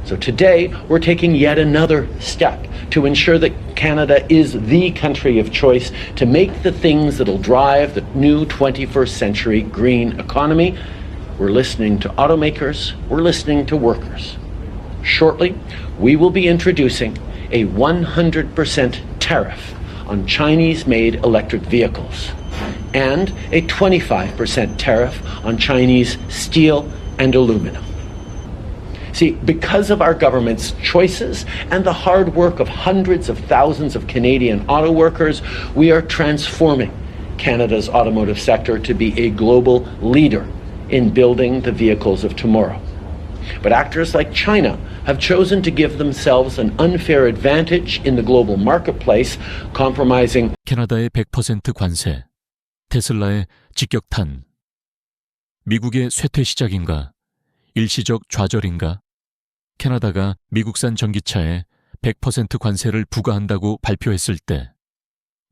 So today, we're taking yet another step to ensure that Canada is the country of choice to make the things that'll drive the new 21st century green economy. We're listening to automakers, we're listening to workers. Shortly, we will be introducing a 100% tariff on Chinese-made electric vehicles and a 25% tariff on Chinese steel and aluminum. See, because of our government's choices and the hard work of hundreds of thousands of Canadian auto workers, we are transforming Canada's automotive sector to be a global leader in building the vehicles of tomorrow. But actors like China have chosen to give themselves an unfair advantage in the global marketplace, compromising 캐나다의 100% 관세, 테슬라의 직격탄, 미국의 쇠퇴 시작인가, 일시적 좌절인가? 캐나다가 미국산 전기차에 100% 관세를 부과한다고 발표했을 때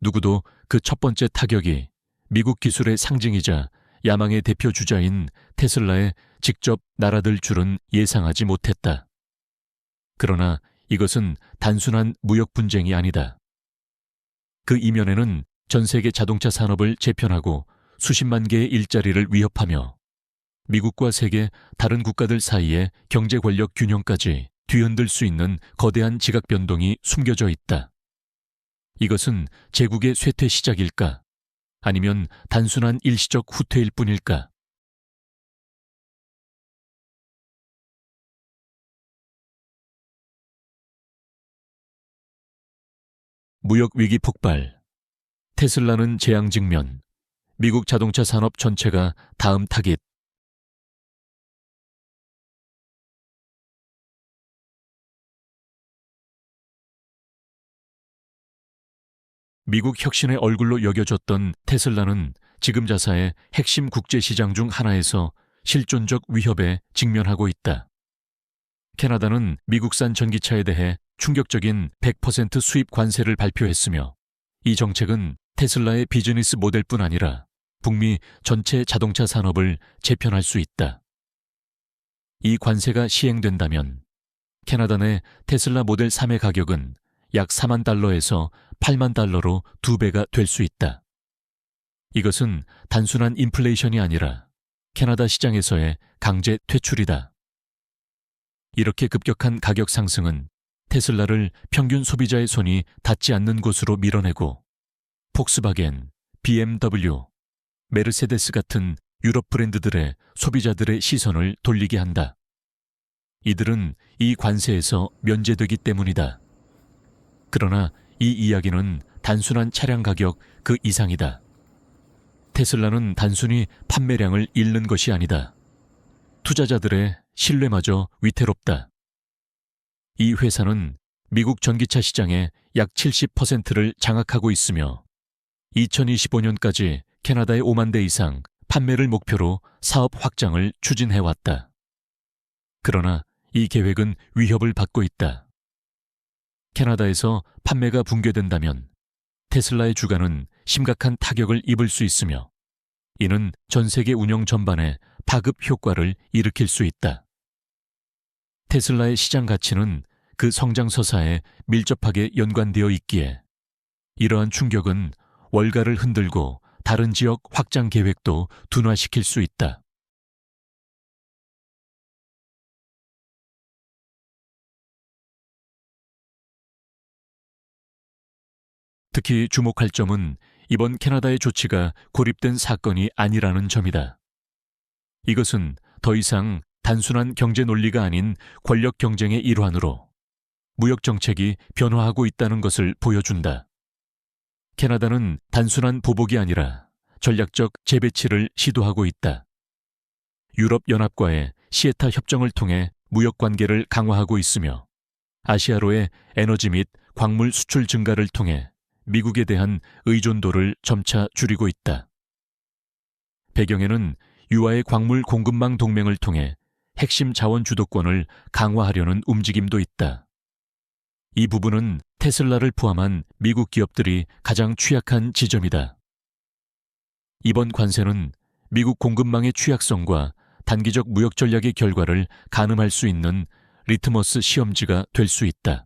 누구도 그 첫 번째 타격이 미국 기술의 상징이자 야망의 대표 주자인 테슬라에 직접 날아들 줄은 예상하지 못했다. 그러나 이것은 단순한 무역 분쟁이 아니다. 그 이면에는 전 세계 자동차 산업을 재편하고 수십만 개의 일자리를 위협하며 미국과 세계 다른 국가들 사이의 경제 권력 균형까지 뒤흔들 수 있는 거대한 지각 변동이 숨겨져 있다. 이것은 제국의 쇠퇴 시작일까? 아니면 단순한 일시적 후퇴일 뿐일까? 무역 위기 폭발. 테슬라는 재앙 직면. 미국 자동차 산업 전체가 다음 타깃. 미국 혁신의 얼굴로 여겨졌던 테슬라는 지금 자사의 핵심 국제시장 중 하나에서 실존적 위협에 직면하고 있다. 캐나다는 미국산 전기차에 대해 충격적인 100% 수입 관세를 발표했으며 이 정책은 테슬라의 비즈니스 모델뿐 아니라 북미 전체 자동차 산업을 재편할 수 있다. 이 관세가 시행된다면 캐나다 내 테슬라 모델 3의 가격은 약 4만 달러에서 8만 달러로 2배가 될 수 있다. 이것은 단순한 인플레이션이 아니라 캐나다 시장에서의 강제 퇴출이다. 이렇게 급격한 가격 상승은 테슬라를 평균 소비자의 손이 닿지 않는 곳으로 밀어내고 폭스바겐, BMW, 메르세데스 같은 유럽 브랜드들의 소비자들의 시선을 돌리게 한다. 이들은 이 관세에서 면제되기 때문이다. 그러나 이 이야기는 단순한 차량 가격 그 이상이다. 테슬라는 단순히 판매량을 잃는 것이 아니다. 투자자들의 신뢰마저 위태롭다. 이 회사는 미국 전기차 시장의 약 70%를 장악하고 있으며 2025년까지 캐나다의 5만 대 이상 판매를 목표로 사업 확장을 추진해왔다. 그러나 이 계획은 위협을 받고 있다. 캐나다에서 판매가 붕괴된다면 테슬라의 주가는 심각한 타격을 입을 수 있으며 이는 전 세계 운영 전반에 파급 효과를 일으킬 수 있다. 테슬라의 시장 가치는 그 성장 서사에 밀접하게 연관되어 있기에 이러한 충격은 월가를 흔들고 다른 지역 확장 계획도 둔화시킬 수 있다. 특히 주목할 점은 이번 캐나다의 조치가 고립된 사건이 아니라는 점이다. 이것은 더 이상 단순한 경제 논리가 아닌 권력 경쟁의 일환으로 무역 정책이 변화하고 있다는 것을 보여준다. 캐나다는 단순한 보복이 아니라 전략적 재배치를 시도하고 있다. 유럽연합과의 시에타 협정을 통해 무역 관계를 강화하고 있으며 아시아로의 에너지 및 광물 수출 증가를 통해 미국에 대한 의존도를 점차 줄이고 있다. 배경에는 유아의 광물 공급망 동맹을 통해 핵심 자원 주도권을 강화하려는 움직임도 있다. 이 부분은 테슬라를 포함한 미국 기업들이 가장 취약한 지점이다. 이번 관세는 미국 공급망의 취약성과 단기적 무역 전략의 결과를 가늠할 수 있는 리트머스 시험지가 될 수 있다.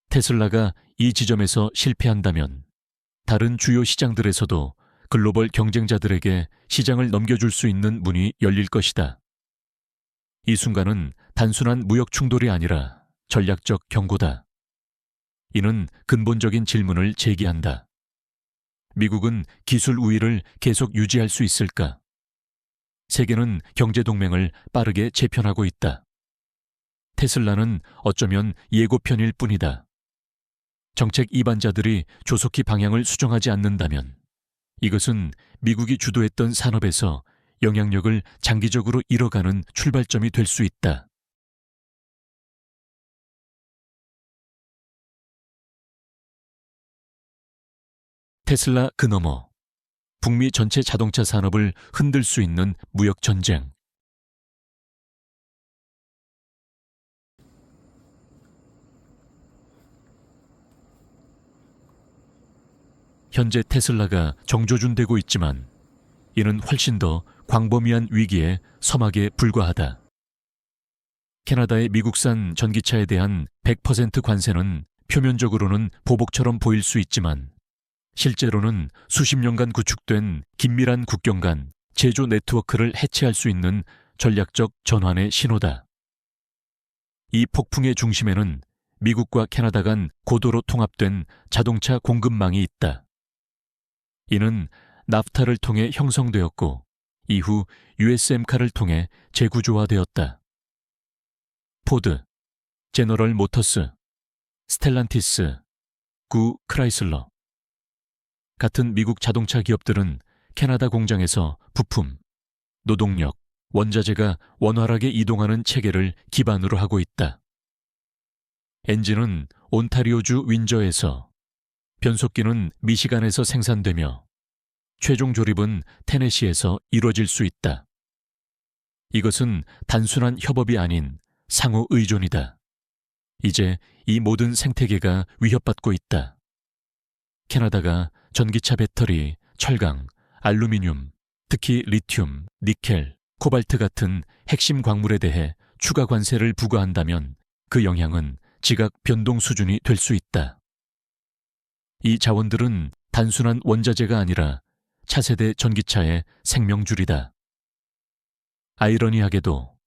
테슬라가 이 지점에서 실패한다면 다른 주요 시장들에서도 글로벌 경쟁자들에게 시장을 넘겨줄 수 있는 문이 열릴 것이다. 이 순간은 단순한 무역 충돌이 아니라 전략적 경고다. 이는 근본적인 질문을 제기한다. 미국은 기술 우위를 계속 유지할 수 있을까? 세계는 경제 동맹을 빠르게 재편하고 있다. 테슬라는 어쩌면 예고편일 뿐이다. 정책 이반자들이 조속히 방향을 수정하지 않는다면 이것은 미국이 주도했던 산업에서 영향력을 장기적으로 잃어가는 출발점이 될 수 있다. 테슬라 그 너머, 북미 전체 자동차 산업을 흔들 수 있는 무역 전쟁. 현재 테슬라가 정조준되고 있지만 이는 훨씬 더 광범위한 위기의 서막에 불과하다. 캐나다의 미국산 전기차에 대한 100% 관세는 표면적으로는 보복처럼 보일 수 있지만 실제로는 수십 년간 구축된 긴밀한 국경 간 제조 네트워크를 해체할 수 있는 전략적 전환의 신호다. 이 폭풍의 중심에는 미국과 캐나다 간 고도로 통합된 자동차 공급망이 있다. 이는 나프타를 통해 형성되었고 이후 USM카를 통해 재구조화되었다. 포드, 제너럴 모터스, 스텔란티스, 구 크라이슬러 같은 미국 자동차 기업들은 캐나다 공장에서 부품, 노동력, 원자재가 원활하게 이동하는 체계를 기반으로 하고 있다. 엔진은 온타리오주 윈저에서, 변속기는 미시간에서 생산되며 최종 조립은 테네시에서 이루어질 수 있다. 이것은 단순한 협업이 아닌 상호 의존이다. 이제 이 모든 생태계가 위협받고 있다. 캐나다가 전기차 배터리, 철강, 알루미늄, 특히 리튬, 니켈, 코발트 같은 핵심 광물에 대해 추가 관세를 부과한다면 그 영향은 지각 변동 수준이 될 수 있다. 이 자원들은 단순한 원자재가 아니라 차세대 전기차의 생명줄이다. 아이러니하게도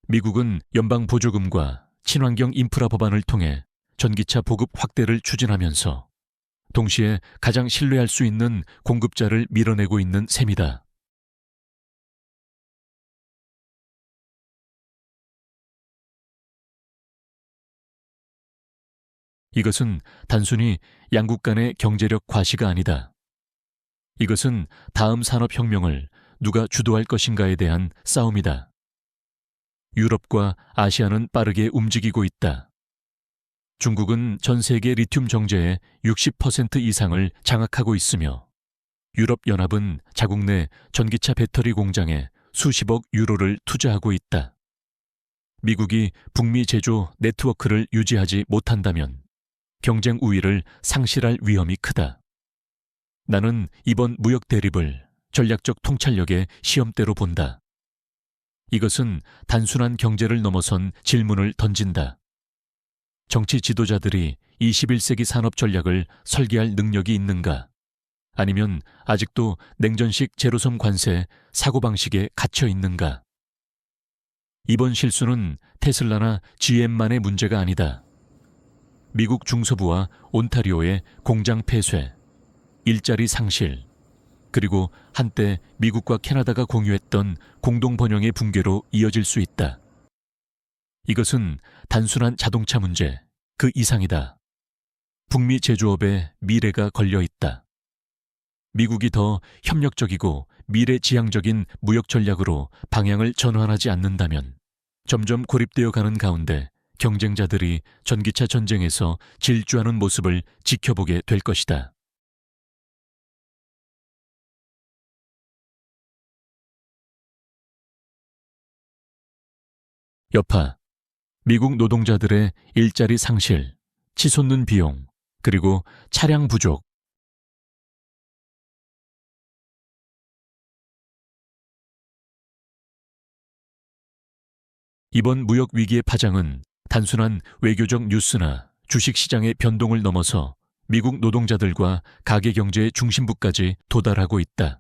미국은 연방 보조금과 친환경 인프라 법안을 통해 전기차 보급 확대를 추진하면서 동시에 가장 신뢰할 수 있는 공급자를 밀어내고 있는 셈이다. 이것은 단순히 양국 간의 경제력 과시가 아니다. 이것은 다음 산업혁명을 누가 주도할 것인가에 대한 싸움이다. 유럽과 아시아는 빠르게 움직이고 있다. 중국은 전 세계 리튬 정제의 60% 이상을 장악하고 있으며 유럽연합은 자국 내 전기차 배터리 공장에 수십억 유로를 투자하고 있다. 미국이 북미 제조 네트워크를 유지하지 못한다면 경쟁 우위를 상실할 위험이 크다. 나는 이번 무역 대립을 전략적 통찰력의 시험대로 본다. 이것은 단순한 경제를 넘어선 질문을 던진다. 정치 지도자들이 21세기 산업 전략을 설계할 능력이 있는가? 아니면 아직도 냉전식 제로섬 관세 사고방식에 갇혀 있는가? 이번 실수는 테슬라나 GM만의 문제가 아니다. 미국 중서부와 온타리오의 공장 폐쇄, 일자리 상실, 그리고 한때 미국과 캐나다가 공유했던 공동 번영의 붕괴로 이어질 수 있다. 이것은 단순한 자동차 문제, 그 이상이다. 북미 제조업의 미래가 걸려 있다. 미국이 더 협력적이고 미래지향적인 무역 전략으로 방향을 전환하지 않는다면 점점 고립되어 가는 가운데 경쟁자들이 전기차 전쟁에서 질주하는 모습을 지켜보게 될 것이다. 여파, 미국 노동자들의 일자리 상실, 치솟는 비용, 그리고 차량 부족. 이번 무역 위기의 파장은 단순한 외교적 뉴스나 주식시장의 변동을 넘어서 미국 노동자들과 가계 경제의 중심부까지 도달하고 있다.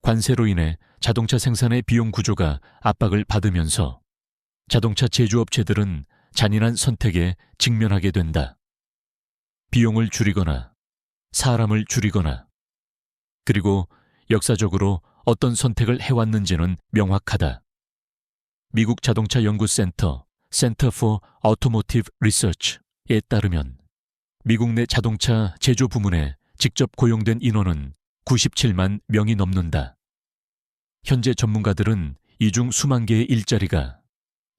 관세로 인해 자동차 생산의 비용 구조가 압박을 받으면서 자동차 제조업체들은 잔인한 선택에 직면하게 된다. 비용을 줄이거나 사람을 줄이거나, 그리고 역사적으로 어떤 선택을 해왔는지는 명확하다. 미국 자동차 연구센터 Center for Automotive Research에 따르면 미국 내 자동차 제조 부문에 직접 고용된 인원은 97만 명이 넘는다. 현재 전문가들은 이 중 수만 개의 일자리가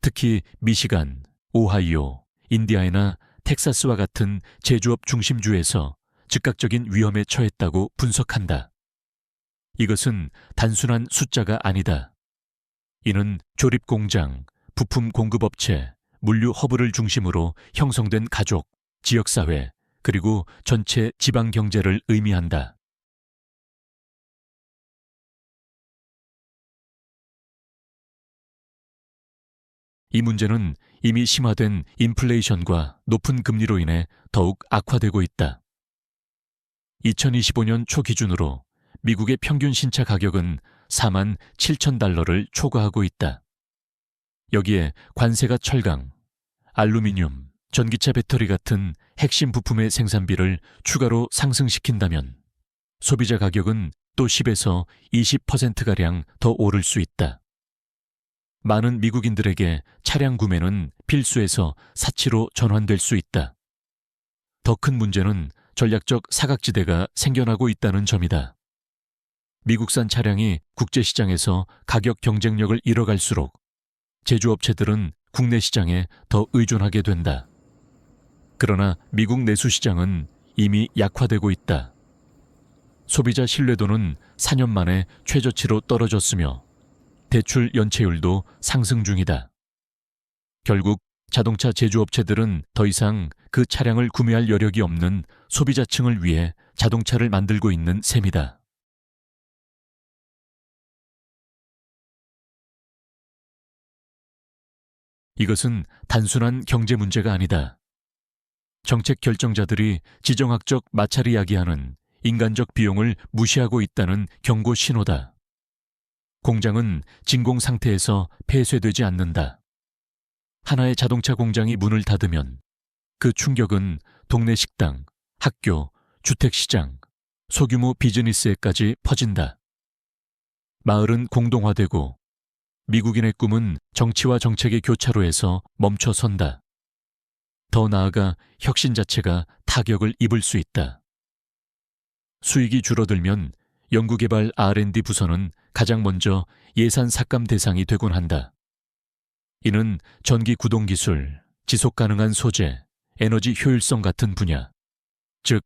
특히 미시간, 오하이오, 인디아나, 텍사스와 같은 제조업 중심주에서 즉각적인 위험에 처했다고 분석한다. 이것은 단순한 숫자가 아니다. 이는 조립공장, 부품 공급업체, 물류 허브를 중심으로 형성된 가족, 지역사회, 그리고 전체 지방 경제를 의미한다. 이 문제는 이미 심화된 인플레이션과 높은 금리로 인해 더욱 악화되고 있다. 2025년 초 기준으로 미국의 평균 신차 가격은 4만 7천 달러를 초과하고 있다. 여기에 관세가 철강, 알루미늄, 전기차 배터리 같은 핵심 부품의 생산비를 추가로 상승시킨다면 소비자 가격은 또 10에서 20%가량 더 오를 수 있다. 많은 미국인들에게 차량 구매는 필수에서 사치로 전환될 수 있다. 더 큰 문제는 전략적 사각지대가 생겨나고 있다는 점이다. 미국산 차량이 국제시장에서 가격 경쟁력을 잃어갈수록 제조업체들은 국내 시장에 더 의존하게 된다. 그러나 미국 내수 시장은 이미 약화되고 있다. 소비자 신뢰도는 4년 만에 최저치로 떨어졌으며 대출 연체율도 상승 중이다. 결국 자동차 제조업체들은 더 이상 그 차량을 구매할 여력이 없는 소비자층을 위해 자동차를 만들고 있는 셈이다. 이것은 단순한 경제 문제가 아니다. 정책 결정자들이 지정학적 마찰이 야기하는 인간적 비용을 무시하고 있다는 경고 신호다. 공장은 진공 상태에서 폐쇄되지 않는다. 하나의 자동차 공장이 문을 닫으면 그 충격은 동네 식당, 학교, 주택시장, 소규모 비즈니스에까지 퍼진다. 마을은 공동화되고 미국인의 꿈은 정치와 정책의 교차로에서 멈춰선다. 더 나아가 혁신 자체가 타격을 입을 수 있다. 수익이 줄어들면 연구개발 R&D 부서는 가장 먼저 예산 삭감 대상이 되곤 한다. 이는 전기 구동 기술, 지속 가능한 소재, 에너지 효율성 같은 분야, 즉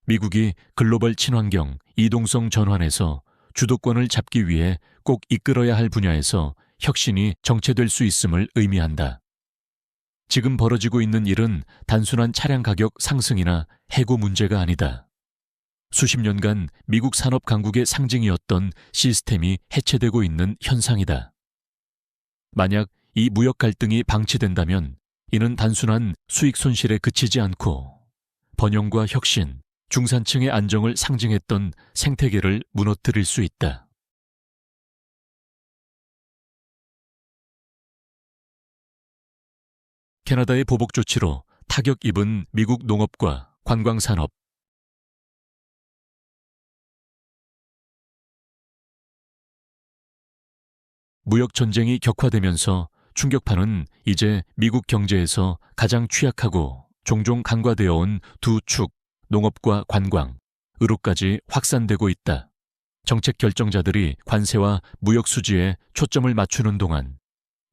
미국이 글로벌 친환경, 이동성 전환에서 주도권을 잡기 위해 꼭 이끌어야 할 분야에서 혁신이 정체될 수 있음을 의미한다. 지금 벌어지고 있는 일은 단순한 차량 가격 상승이나 해고 문제가 아니다. 수십 년간 미국 산업 강국의 상징이었던 시스템이 해체되고 있는 현상이다. 만약 이 무역 갈등이 방치된다면 이는 단순한 수익 손실에 그치지 않고 번영과 혁신, 중산층의 안정을 상징했던 생태계를 무너뜨릴 수 있다. 캐나다의 보복 조치로 타격 입은 미국 농업과 관광산업. 무역 전쟁이 격화되면서 충격파는 이제 미국 경제에서 가장 취약하고 종종 간과되어 온 두 축, 농업과 관광으로까지 확산되고 있다. 정책 결정자들이 관세와 무역 수지에 초점을 맞추는 동안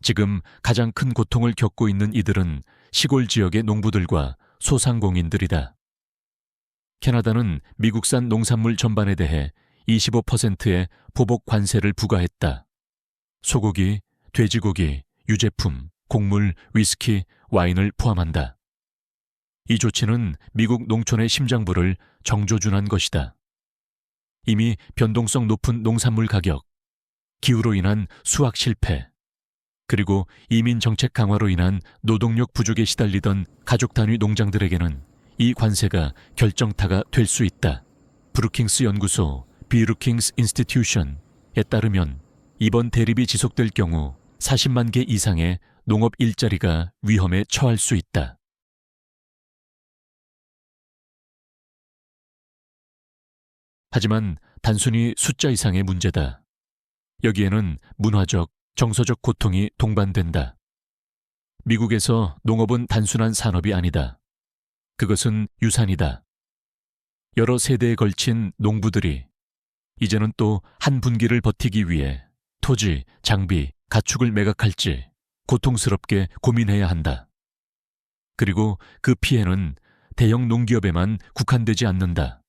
지금 가장 큰 고통을 겪고 있는 이들은 시골 지역의 농부들과 소상공인들이다. 캐나다는 미국산 농산물 전반에 대해 25%의 보복 관세를 부과했다. 소고기, 돼지고기, 유제품, 곡물, 위스키, 와인을 포함한다. 이 조치는 미국 농촌의 심장부를 정조준한 것이다. 이미 변동성 높은 농산물 가격, 기후로 인한 수확 실패, 그리고 이민 정책 강화로 인한 노동력 부족에 시달리던 가족 단위 농장들에게는 이 관세가 결정타가 될 수 있다. 브루킹스 연구소 비루킹스 인스티튜션에 따르면 이번 대립이 지속될 경우 40만 개 이상의 농업 일자리가 위험에 처할 수 있다. 하지만 단순히 숫자 이상의 문제다. 여기에는 문화적, 정서적 고통이 동반된다. 미국에서 농업은 단순한 산업이 아니다. 그것은 유산이다. 여러 세대에 걸친 농부들이 이제는 또 한 분기를 버티기 위해 토지, 장비, 가축을 매각할지 고통스럽게 고민해야 한다. 그리고 그 피해는 대형 농기업에만 국한되지 않는다.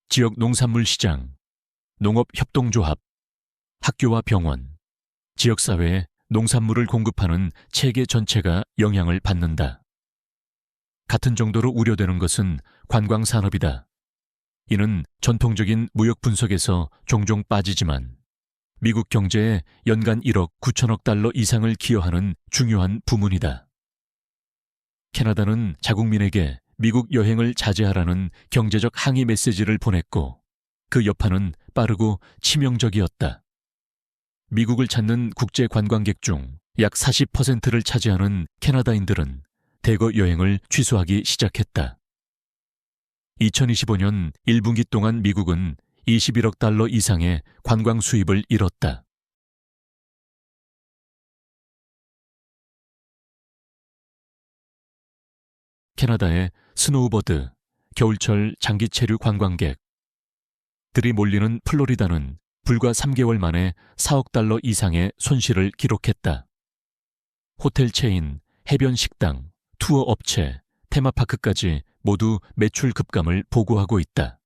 지역 농산물 시장, 농업협동조합, 학교와 병원, 지역사회에 농산물을 공급하는 체계 전체가 영향을 받는다. 같은 정도로 우려되는 것은 관광산업이다. 이는 전통적인 무역 분석에서 종종 빠지지만 미국 경제에 연간 1억 9천억 달러 이상을 기여하는 중요한 부문이다. 캐나다는 자국민에게 미국 여행을 자제하라는 경제적 항의 메시지를 보냈고 그 여파는 빠르고 치명적이었다. 미국을 찾는 국제 관광객 중 약 40%를 차지하는 캐나다인들은 대거 여행을 취소하기 시작했다. 2025년 1분기 동안 미국은 21억 달러 이상의 관광 수입을 잃었다. 캐나다의 스노우버드, 겨울철 장기 체류 관광객들이 몰리는 플로리다는 불과 3개월 만에 4억 달러 이상의 손실을 기록했다. 호텔 체인, 해변 식당, 투어 업체, 테마파크까지 모두 매출 급감을 보고하고 있다.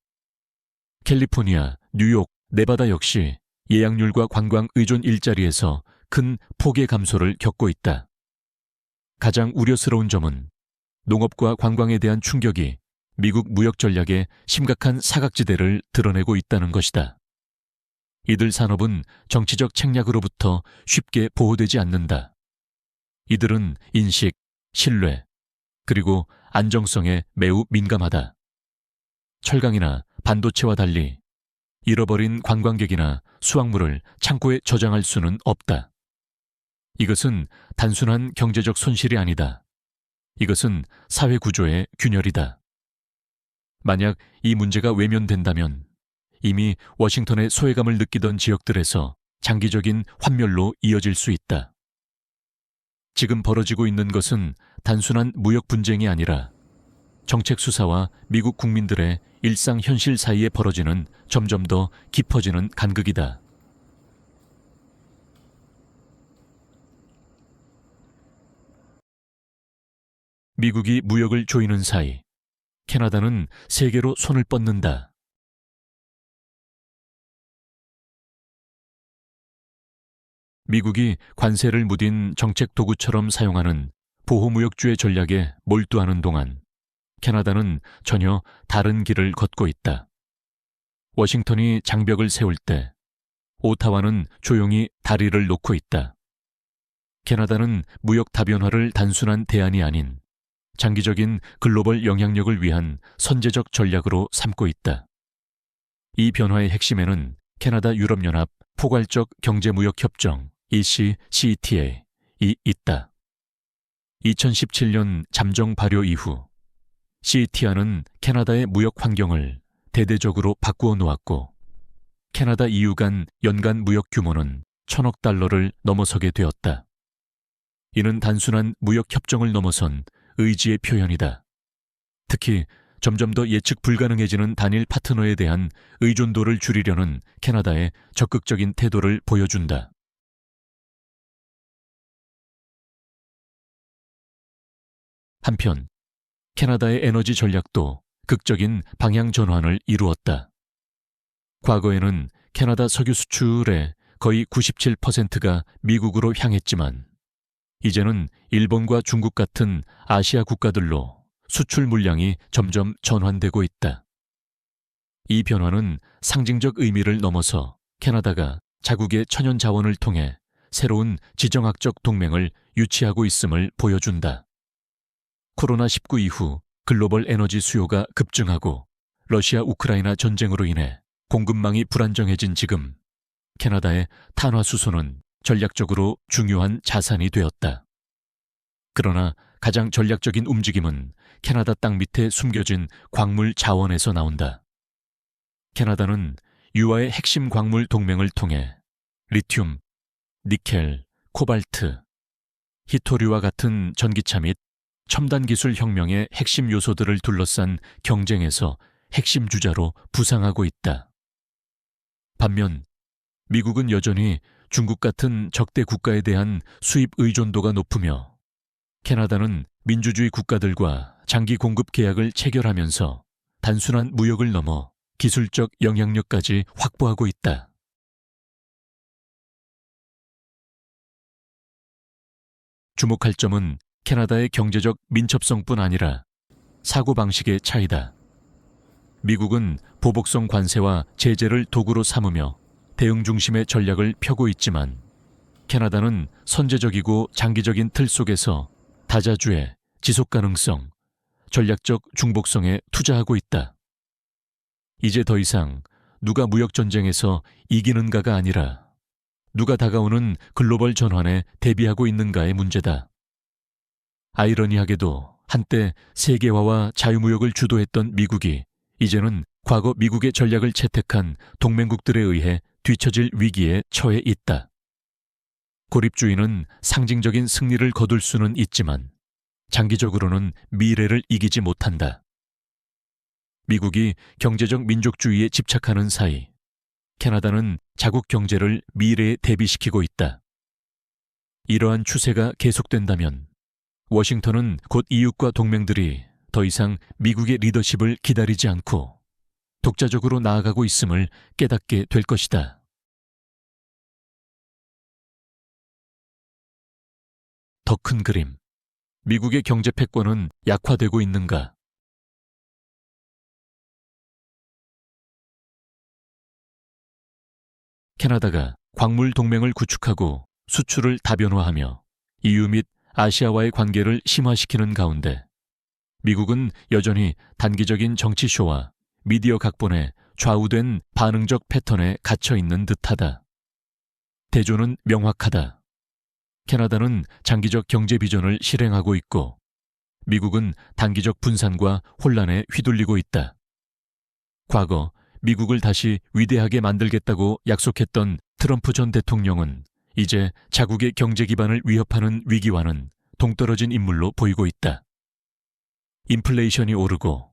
캘리포니아, 뉴욕, 네바다 역시 예약률과 관광 의존 일자리에서 큰 폭의 감소를 겪고 있다. 가장 우려스러운 점은 농업과 관광에 대한 충격이 미국 무역 전략에 심각한 사각지대를 드러내고 있다는 것이다. 이들 산업은 정치적 책략으로부터 쉽게 보호되지 않는다. 이들은 인식, 신뢰, 그리고 안정성에 매우 민감하다. 철강이나 반도체와 달리 잃어버린 관광객이나 수확물을 창고에 저장할 수는 없다. 이것은 단순한 경제적 손실이 아니다. 이것은 사회 구조의 균열이다. 만약 이 문제가 외면된다면 이미 워싱턴의 소외감을 느끼던 지역들에서 장기적인 환멸로 이어질 수 있다. 지금 벌어지고 있는 것은 단순한 무역 분쟁이 아니라 정책 수사와 미국 국민들의 일상 현실 사이에 벌어지는 점점 더 깊어지는 간극이다. 미국이 무역을 조이는 사이 캐나다는 세계로 손을 뻗는다. 미국이 관세를 무딘 정책 도구처럼 사용하는 보호무역주의 전략에 몰두하는 동안 캐나다는 전혀 다른 길을 걷고 있다. 워싱턴이 장벽을 세울 때 오타와는 조용히 다리를 놓고 있다. 캐나다는 무역 다변화를 단순한 대안이 아닌 장기적인 글로벌 영향력을 위한 선제적 전략으로 삼고 있다. 이 변화의 핵심에는 캐나다 유럽연합 포괄적 경제무역협정 ECCETA이 있다. 2017년 잠정 발효 이후 CETA는 캐나다의 무역 환경을 대대적으로 바꾸어 놓았고 캐나다 EU 간 연간 무역 규모는 1,000억 달러를 넘어서게 되었다. 이는 단순한 무역 협정을 넘어선 의지의 표현이다. 특히 점점 더 예측 불가능해지는 단일 파트너에 대한 의존도를 줄이려는 캐나다의 적극적인 태도를 보여준다. 한편 캐나다의 에너지 전략도 극적인 방향 전환을 이루었다. 과거에는 캐나다 석유 수출의 거의 97%가 미국으로 향했지만 이제는 일본과 중국 같은 아시아 국가들로 수출 물량이 점점 전환되고 있다. 이 변화는 상징적 의미를 넘어서 캐나다가 자국의 천연 자원을 통해 새로운 지정학적 동맹을 유치하고 있음을 보여준다. 코로나19 이후 글로벌 에너지 수요가 급증하고 러시아 우크라이나 전쟁으로 인해 공급망이 불안정해진 지금 캐나다의 탄화수소는 전략적으로 중요한 자산이 되었다. 그러나 가장 전략적인 움직임은 캐나다 땅 밑에 숨겨진 광물 자원에서 나온다. 캐나다는 유아의 핵심 광물 동맹을 통해 리튬, 니켈, 코발트, 히토류와 같은 전기차 및 첨단 기술 혁명의 핵심 요소들을 둘러싼 경쟁에서 핵심 주자로 부상하고 있다. 반면 미국은 여전히 중국 같은 적대 국가에 대한 수입 의존도가 높으며 캐나다는 민주주의 국가들과 장기 공급 계약을 체결하면서 단순한 무역을 넘어 기술적 영향력까지 확보하고 있다. 주목할 점은 캐나다의 경제적 민첩성뿐 아니라 사고방식의 차이다. 미국은 보복성 관세와 제재를 도구로 삼으며 대응 중심의 전략을 펴고 있지만 캐나다는 선제적이고 장기적인 틀 속에서 다자주의, 지속가능성, 전략적 중복성에 투자하고 있다. 이제 더 이상 누가 무역전쟁에서 이기는가가 아니라 누가 다가오는 글로벌 전환에 대비하고 있는가의 문제다. 아이러니하게도 한때 세계화와 자유무역을 주도했던 미국이 이제는 과거 미국의 전략을 채택한 동맹국들에 의해 뒤처질 위기에 처해 있다. 고립주의는 상징적인 승리를 거둘 수는 있지만 장기적으로는 미래를 이기지 못한다. 미국이 경제적 민족주의에 집착하는 사이 캐나다는 자국 경제를 미래에 대비시키고 있다. 이러한 추세가 계속된다면 워싱턴은 곧 이웃과 동맹들이 더 이상 미국의 리더십을 기다리지 않고 독자적으로 나아가고 있음을 깨닫게 될 것이다. 더 큰 그림. 미국의 경제 패권은 약화되고 있는가? 캐나다가 광물 동맹을 구축하고 수출을 다변화하며 EU 및 아시아와의 관계를 심화시키는 가운데 미국은 여전히 단기적인 정치쇼와 미디어 각본에 좌우된 반응적 패턴에 갇혀 있는 듯하다. 대조는 명확하다. 캐나다는 장기적 경제 비전을 실행하고 있고 미국은 단기적 분산과 혼란에 휘둘리고 있다. 과거 미국을 다시 위대하게 만들겠다고 약속했던 트럼프 전 대통령은 이제 자국의 경제 기반을 위협하는 위기와는 동떨어진 인물로 보이고 있다. 인플레이션이 오르고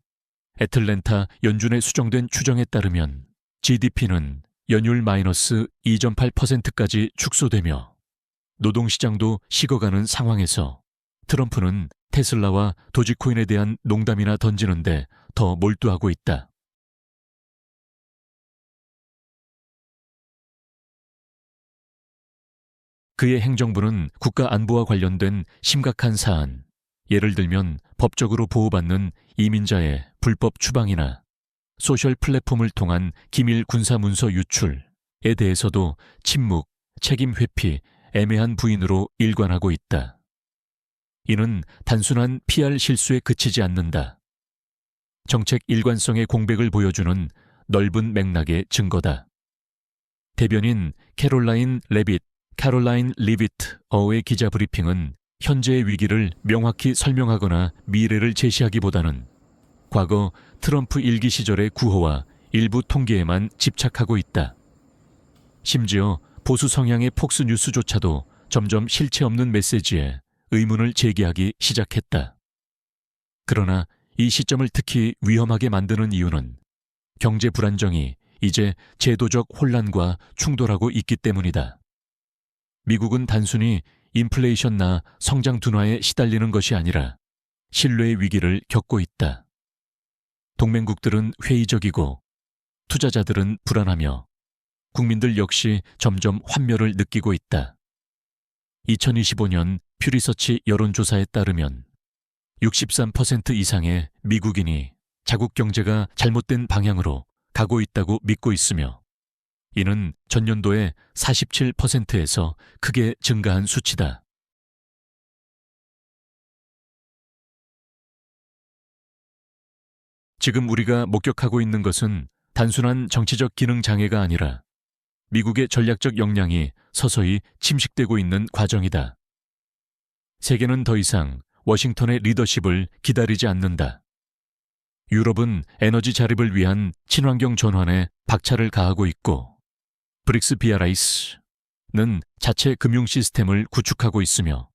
애틀랜타 연준에 수정된 추정에 따르면 GDP는 연율 마이너스 2.8%까지 축소되며 노동시장도 식어가는 상황에서 트럼프는 테슬라와 도지코인에 대한 농담이나 던지는데 더 몰두하고 있다. 그의 행정부는 국가 안보와 관련된 심각한 사안, 예를 들면 법적으로 보호받는 이민자의 불법 추방이나 소셜 플랫폼을 통한 기밀 군사 문서 유출에 대해서도 침묵, 책임 회피, 애매한 부인으로 일관하고 있다. 이는 단순한 PR 실수에 그치지 않는다. 정책 일관성의 공백을 보여주는 넓은 맥락의 증거다. 대변인 캐롤라인 리비트어의 기자 브리핑은 현재의 위기를 명확히 설명하거나 미래를 제시하기보다는 과거 트럼프 일기 시절의 구호와 일부 통계에만 집착하고 있다. 심지어 보수 성향의 폭스 뉴스조차도 점점 실체 없는 메시지에 의문을 제기하기 시작했다. 그러나 이 시점을 특히 위험하게 만드는 이유는 경제 불안정이 이제 제도적 혼란과 충돌하고 있기 때문이다. 미국은 단순히 인플레이션나 성장 둔화에 시달리는 것이 아니라 신뢰의 위기를 겪고 있다. 동맹국들은 회의적이고 투자자들은 불안하며 국민들 역시 점점 환멸을 느끼고 있다. 2025년 퓨리서치 여론조사에 따르면 63% 이상의 미국인이 자국 경제가 잘못된 방향으로 가고 있다고 믿고 있으며 이는 전년도의 47%에서 크게 증가한 수치다. 지금 우리가 목격하고 있는 것은 단순한 정치적 기능 장애가 아니라 미국의 전략적 역량이 서서히 침식되고 있는 과정이다. 세계는 더 이상 워싱턴의 리더십을 기다리지 않는다. 유럽은 에너지 자립을 위한 친환경 전환에 박차를 가하고 있고, 브릭스 BRIC는 자체 금융 시스템을 구축하고 있으며,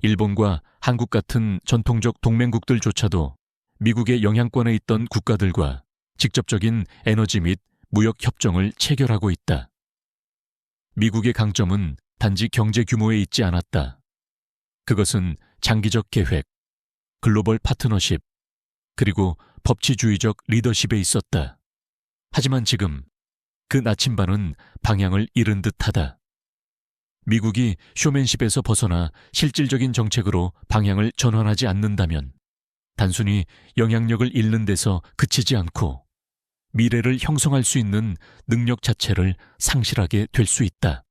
일본과 한국 같은 전통적 동맹국들조차도 미국의 영향권에 있던 국가들과 직접적인 에너지 및 무역 협정을 체결하고 있다. 미국의 강점은 단지 경제 규모에 있지 않았다. 그것은 장기적 계획, 글로벌 파트너십, 그리고 법치주의적 리더십에 있었다. 하지만 지금 그 나침반은 방향을 잃은 듯하다. 미국이 쇼맨십에서 벗어나 실질적인 정책으로 방향을 전환하지 않는다면 단순히 영향력을 잃는 데서 그치지 않고 미래를 형성할 수 있는 능력 자체를 상실하게 될 수 있다.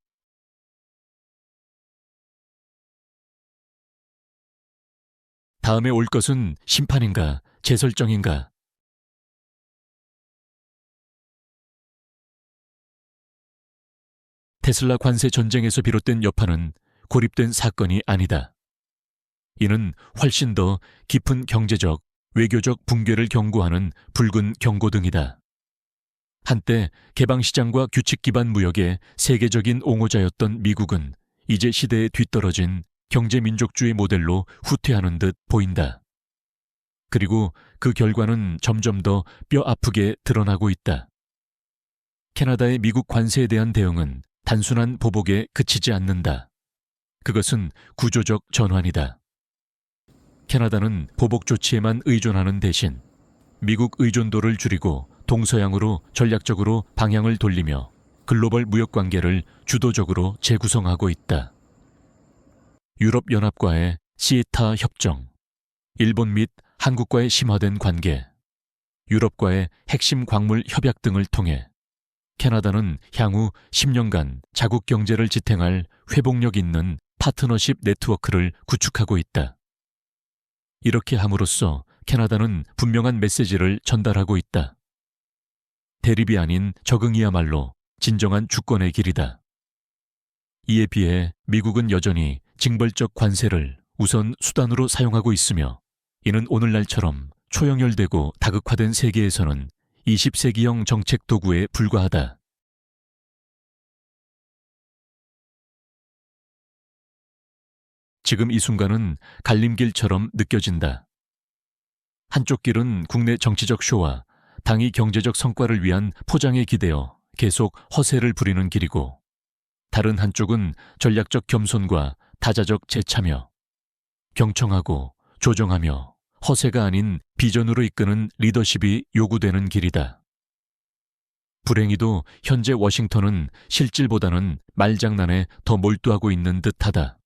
다음에 올 것은 심판인가, 재설정인가? 테슬라 관세 전쟁에서 비롯된 여파는 고립된 사건이 아니다. 이는 훨씬 더 깊은 경제적, 외교적 붕괴를 경고하는 붉은 경고등이다. 한때 개방시장과 규칙 기반 무역의 세계적인 옹호자였던 미국은 이제 시대에 뒤떨어진 경제민족주의 모델로 후퇴하는 듯 보인다. 그리고 그 결과는 점점 더 뼈아프게 드러나고 있다. 캐나다의 미국 관세에 대한 대응은 단순한 보복에 그치지 않는다. 그것은 구조적 전환이다. 캐나다는 보복 조치에만 의존하는 대신 미국 의존도를 줄이고 동서양으로 전략적으로 방향을 돌리며 글로벌 무역 관계를 주도적으로 재구성하고 있다. 유럽연합과의 시타 협정, 일본 및 한국과의 심화된 관계, 유럽과의 핵심 광물 협약 등을 통해 캐나다는 향후 10년간 자국 경제를 지탱할 회복력 있는 파트너십 네트워크를 구축하고 있다. 이렇게 함으로써 캐나다는 분명한 메시지를 전달하고 있다. 대립이 아닌 적응이야말로 진정한 주권의 길이다. 이에 비해 미국은 여전히 징벌적 관세를 우선 수단으로 사용하고 있으며, 이는 오늘날처럼 초연결되고 다극화된 세계에서는 20세기형 정책 도구에 불과하다. 지금 이 순간은 갈림길처럼 느껴진다. 한쪽 길은 국내 정치적 쇼와 당이 경제적 성과를 위한 포장에 기대어 계속 허세를 부리는 길이고, 다른 한쪽은 전략적 겸손과 다자적 재참여, 경청하고 조정하며 허세가 아닌 비전으로 이끄는 리더십이 요구되는 길이다. 불행히도 현재 워싱턴은 실질보다는 말장난에 더 몰두하고 있는 듯하다.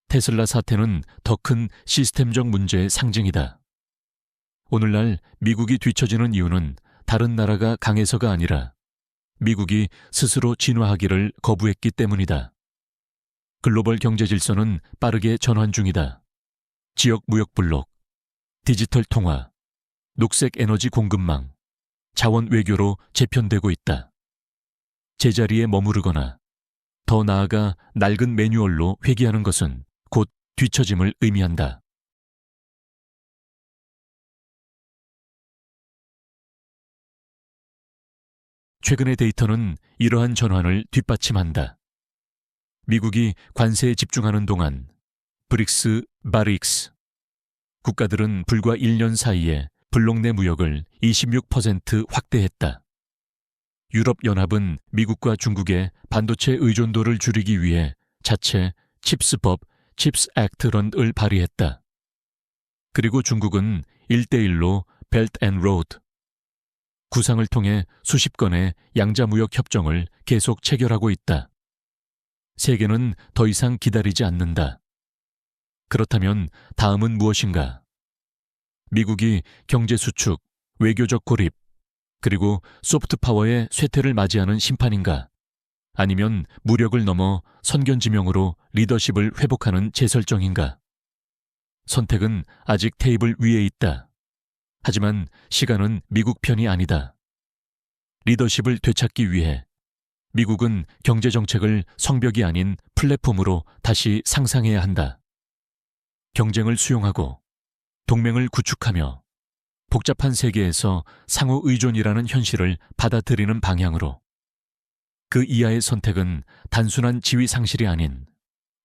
테슬라 사태는 더 큰 시스템적 문제의 상징이다. 오늘날 미국이 뒤처지는 이유는 다른 나라가 강해서가 아니라 미국이 스스로 진화하기를 거부했기 때문이다. 글로벌 경제 질서는 빠르게 전환 중이다. 지역 무역 블록, 디지털 통화, 녹색 에너지 공급망, 자원 외교로 재편되고 있다. 제자리에 머무르거나 더 나아가 낡은 매뉴얼로 회귀하는 것은 곧 뒤처짐을 의미한다. 최근의 데이터는 이러한 전환을 뒷받침한다. 미국이 관세에 집중하는 동안 브릭스, 바릭스 국가들은 불과 1년 사이에 블록 내 무역을 26% 확대했다. 유럽연합은 미국과 중국의 반도체 의존도를 줄이기 위해 자체 칩스법, 칩스 액트런을 발의했다. 그리고 중국은 1대1로 벨트 앤 로드, 구상을 통해 수십 건의 양자무역 협정을 계속 체결하고 있다. 세계는 더 이상 기다리지 않는다. 그렇다면 다음은 무엇인가? 미국이 경제 수축, 외교적 고립, 그리고 소프트 파워의 쇠퇴를 맞이하는 심판인가? 아니면 무력을 넘어 선견지명으로 리더십을 회복하는 재설정인가? 선택은 아직 테이블 위에 있다. 하지만 시간은 미국 편이 아니다. 리더십을 되찾기 위해 미국은 경제정책을 성벽이 아닌 플랫폼으로 다시 상상해야 한다. 경쟁을 수용하고 동맹을 구축하며 복잡한 세계에서 상호 의존이라는 현실을 받아들이는 방향으로. 그 이하의 선택은 단순한 지위 상실이 아닌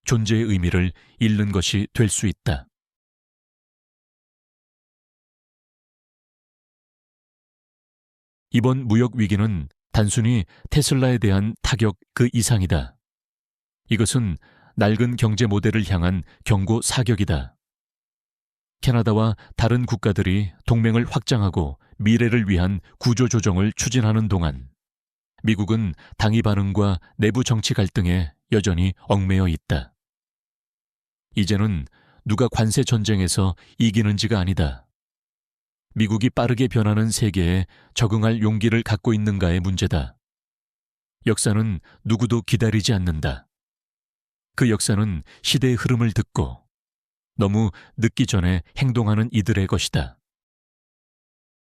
존재의 의미를 잃는 것이 될 수 있다. 이번 무역 위기는 단순히 테슬라에 대한 타격 그 이상이다. 이것은 낡은 경제 모델을 향한 경고 사격이다. 캐나다와 다른 국가들이 동맹을 확장하고 미래를 위한 구조조정을 추진하는 동안 미국은 당위 반응과 내부 정치 갈등에 여전히 얽매여 있다. 이제는 누가 관세 전쟁에서 이기는지가 아니다. 미국이 빠르게 변하는 세계에 적응할 용기를 갖고 있는가의 문제다. 역사는 누구도 기다리지 않는다. 그 역사는 시대의 흐름을 듣고 너무 늦기 전에 행동하는 이들의 것이다.